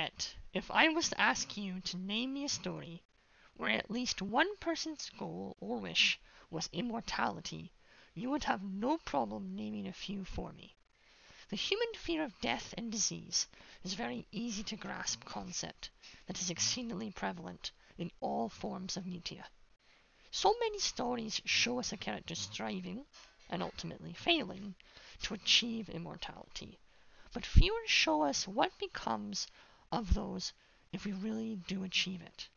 bet if I was to ask you to name me a story where at least one person's goal or wish was immortality, you would have no problem naming a few for me. The human fear of death and disease is a very easy to grasp concept that is exceedingly prevalent in all forms of media. So many stories show us a character striving, and ultimately failing, to achieve immortality, but fewer show us what becomes of those if we really do achieve it.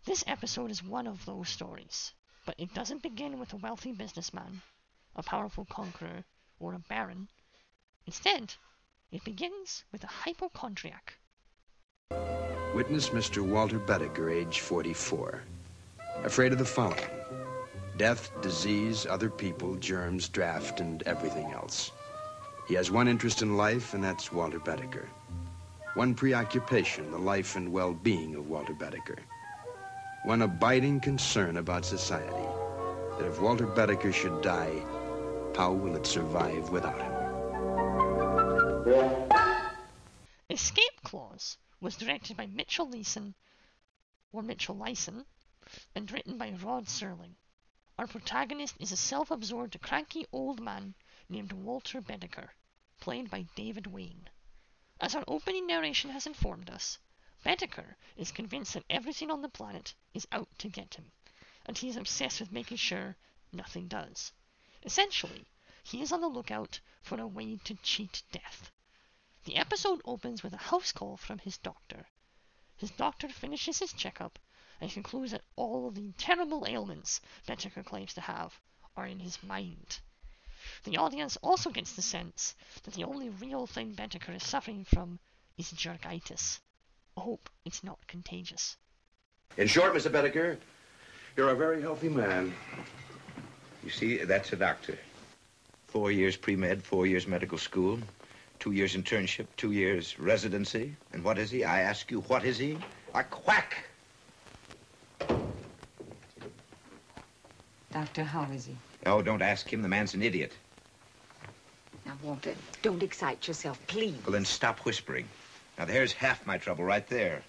This episode is one of those stories, but it doesn't begin with a wealthy businessman, a powerful conqueror, or a baron. Instead, it begins with a hypochondriac. Witness Mr. Walter Bedecker, age 44. Afraid of the following: death, disease, other people, germs, draft, and everything else. He has one interest in life, and that's Walter Bedecker. One preoccupation, the life and well-being of Walter Bedecker. One abiding concern about society, that if Walter Bedecker should die, how will it survive without him? Escape Clause was directed by Mitchell Leeson, and written by Rod Serling. Our protagonist is a self-absorbed, cranky old man named Walter Bedecker, played by David Wayne. As our opening narration has informed us, Bedecker is convinced that everything on the planet is out to get him, and he is obsessed with making sure nothing does. Essentially, he is on the lookout for a way to cheat death. The episode opens with a house call from his doctor. His doctor finishes his checkup and concludes that all of the terrible ailments Bedecker claims to have are in his mind. The audience also gets the sense that the only real thing Bedecker is suffering from is jerkitis. I hope it's not contagious. In short, Mr. Bedecker, you're a very healthy man. You see, that's a doctor. 4 years pre-med, 4 years medical school, 2 years internship, 2 years residency. And what is he? I ask you, what is he? A quack! Doctor, how is he? Oh, don't ask him. The man's an idiot. Now, Walter, don't excite yourself, please. Well, then stop whispering. Now, there's half my trouble right there.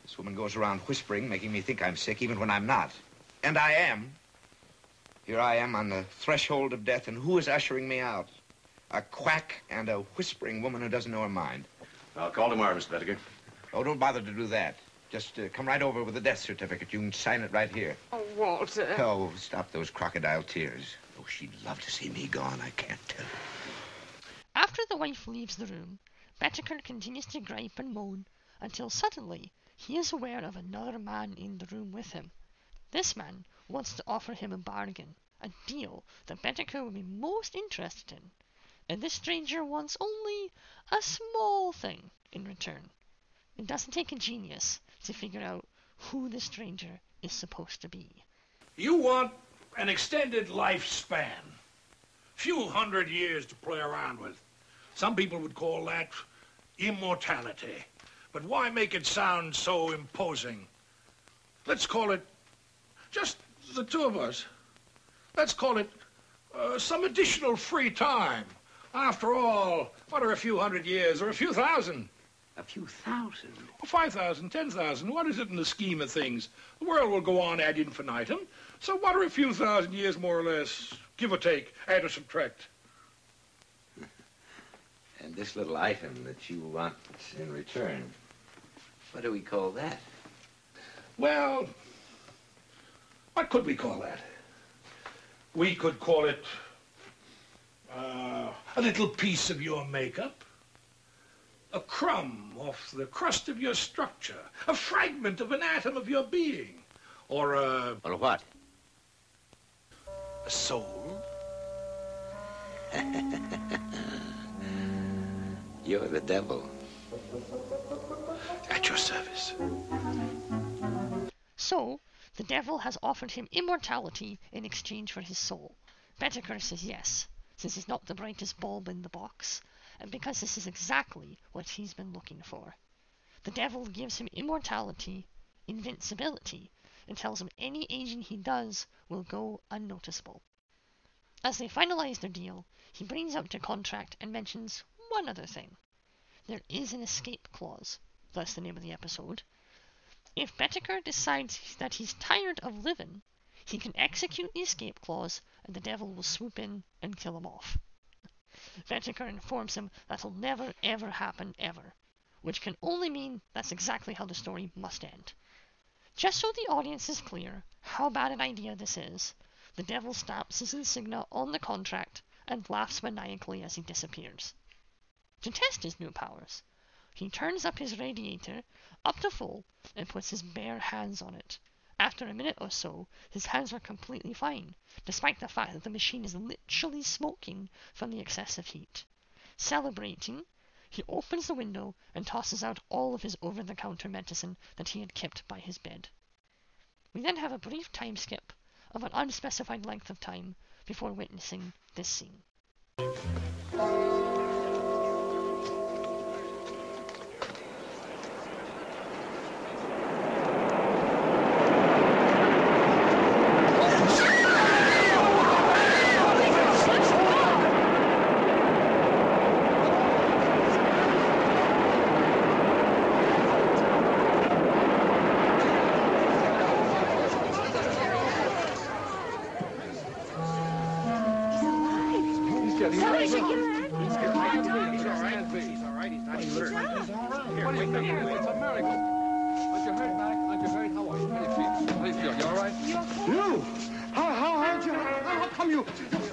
This woman goes around whispering, making me think I'm sick, even when I'm not. And I am. Here I am on the threshold of death, and who is ushering me out? A quack and a whispering woman who doesn't know her mind. I'll call tomorrow, Mr. Bedecker. Oh, don't bother to do that. Just come right over with the death certificate. You can sign it right here. Oh, Walter. Oh, stop those crocodile tears. Oh, she'd love to see me gone. I can't tell. After the wife leaves the room, Bedecker continues to gripe and moan until suddenly he is aware of another man in the room with him. This man wants to offer him a bargain, a deal that Bedecker would be most interested in, and this stranger wants only a small thing in return. It doesn't take a genius to figure out who the stranger is supposed to be. You want an extended lifespan. Few hundred years to play around with. Some people would call that immortality. But why make it sound so imposing? Let's call it, just the two of us, let's call it some additional free time. After all, what are a few hundred years or a few thousand? A few thousand? 5,000, 10,000, what is it in the scheme of things? The world will go on ad infinitum. So what are a few thousand years more or less? Give or take, add or subtract. And this little item that you want in return, what do we call that? Well, what could we call that? We could call it a little piece of your makeup, a crumb off the crust of your structure, a fragment of an atom of your being, or a... Or what? A soul. You're the devil. At your service. So, the devil has offered him immortality in exchange for his soul. Bedecker says yes, since he's not the brightest bulb in the box, and because this is exactly what he's been looking for. The devil gives him immortality, invincibility, and tells him any aging he does will go unnoticeable. As they finalize their deal, he brings out the contract and mentions one other thing. there is an escape clause, thus the name of the episode. If Bettaker decides that he's tired of living, he can execute the escape clause and the devil will swoop in and kill him off. Bettaker informs him that'll never ever happen ever, which can only mean that's exactly how the story must end. Just so the audience is clear how bad an idea this is, the devil stamps his insignia on the contract and laughs maniacally as he disappears. To test his new powers, he turns up his radiator up to full and puts his bare hands on it. After a minute or so, his hands are completely fine, despite the fact that the machine is literally smoking from the excessive heat. Celebrating, he opens the window and tosses out all of his over-the-counter medicine that he had kept by his bed. We then have a brief time skip of an unspecified length of time before witnessing this scene.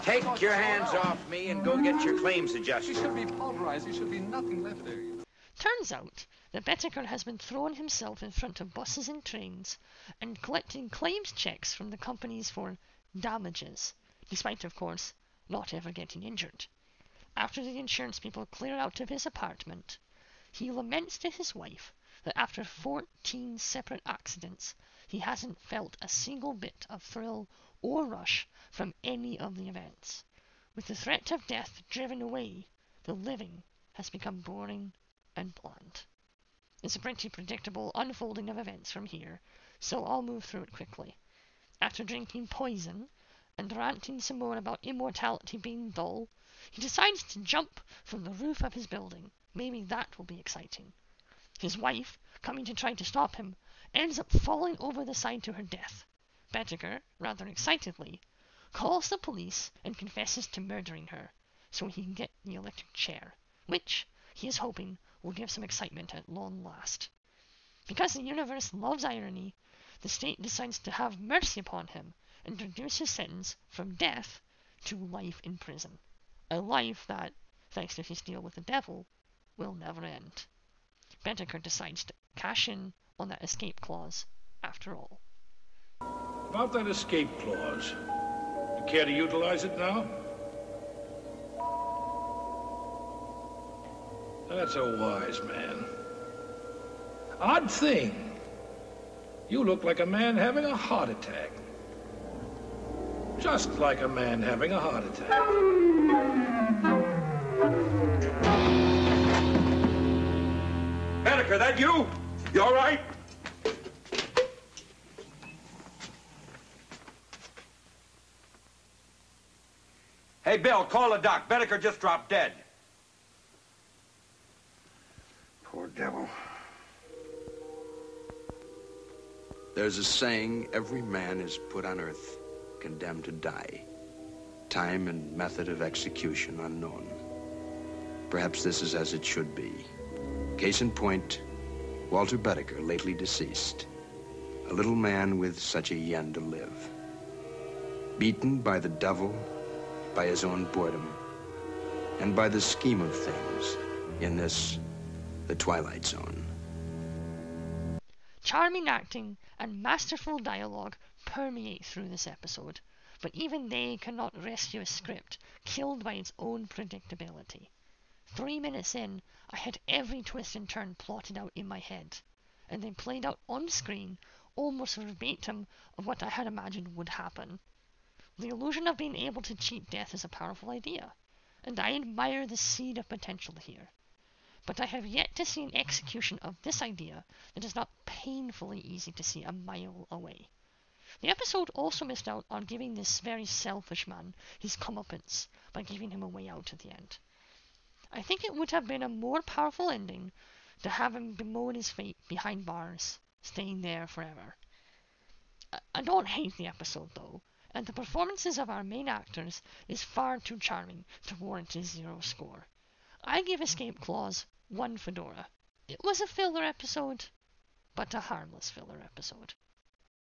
Take your hands off me and go get your claims adjusted. She should be pulverized. There should be nothing left there. Turns out that Bettaker has been throwing himself in front of buses and trains and collecting claims checks from the companies for damages, despite, of course, not ever getting injured. After the insurance people clear out of his apartment, he laments to his wife that after 14 separate accidents, he hasn't felt a single bit of thrill or rush from any of the events. With the threat of death driven away, the living has become boring and bland. It's a pretty predictable unfolding of events from here, so I'll move through it quickly. After drinking poison and ranting some more about immortality being dull, he decides to jump from the roof of his building. Maybe that will be exciting. His wife, coming to try to stop him, ends up falling over the side to her death. Bettaker, rather excitedly, calls the police and confesses to murdering her so he can get the electric chair, which he is hoping will give some excitement at long last. Because the universe loves irony, the state decides to have mercy upon him and reduce his sentence from death to life in prison. A life that, thanks to his deal with the devil, will never end. Bettaker decides to cash in on that escape clause after all. About that escape clause, you care to utilize it now? That's a wise man. Odd thing, you look like a man having a heart attack. Just like a man having a heart attack. Bettaker, that you? You all right? Hey, Bill, call the doc. Bettaker just dropped dead. Poor devil. There's a saying, every man is put on earth condemned to die. Time and method of execution unknown. Perhaps this is as it should be. Case in point, Walter Bettaker, lately deceased. A little man with such a yen to live. Beaten by the devil, by his own boredom, and by the scheme of things in this, the Twilight Zone. Charming acting and masterful dialogue permeate through this episode, but even they cannot rescue a script killed by its own predictability. 3 minutes in, I had every twist and turn plotted out in my head, and they played out on screen almost verbatim of what I had imagined would happen. The illusion of being able to cheat death is a powerful idea, and I admire the seed of potential here. But I have yet to see an execution of this idea that is not painfully easy to see a mile away. The episode also missed out on giving this very selfish man his comeuppance by giving him a way out at the end. I think it would have been a more powerful ending to have him bemoan his fate behind bars, staying there forever. I don't hate the episode though, and the performances of our main actors is far too charming to warrant a 0 score. I give Escape Clause 1 fedora. It was a filler episode, but a harmless filler episode.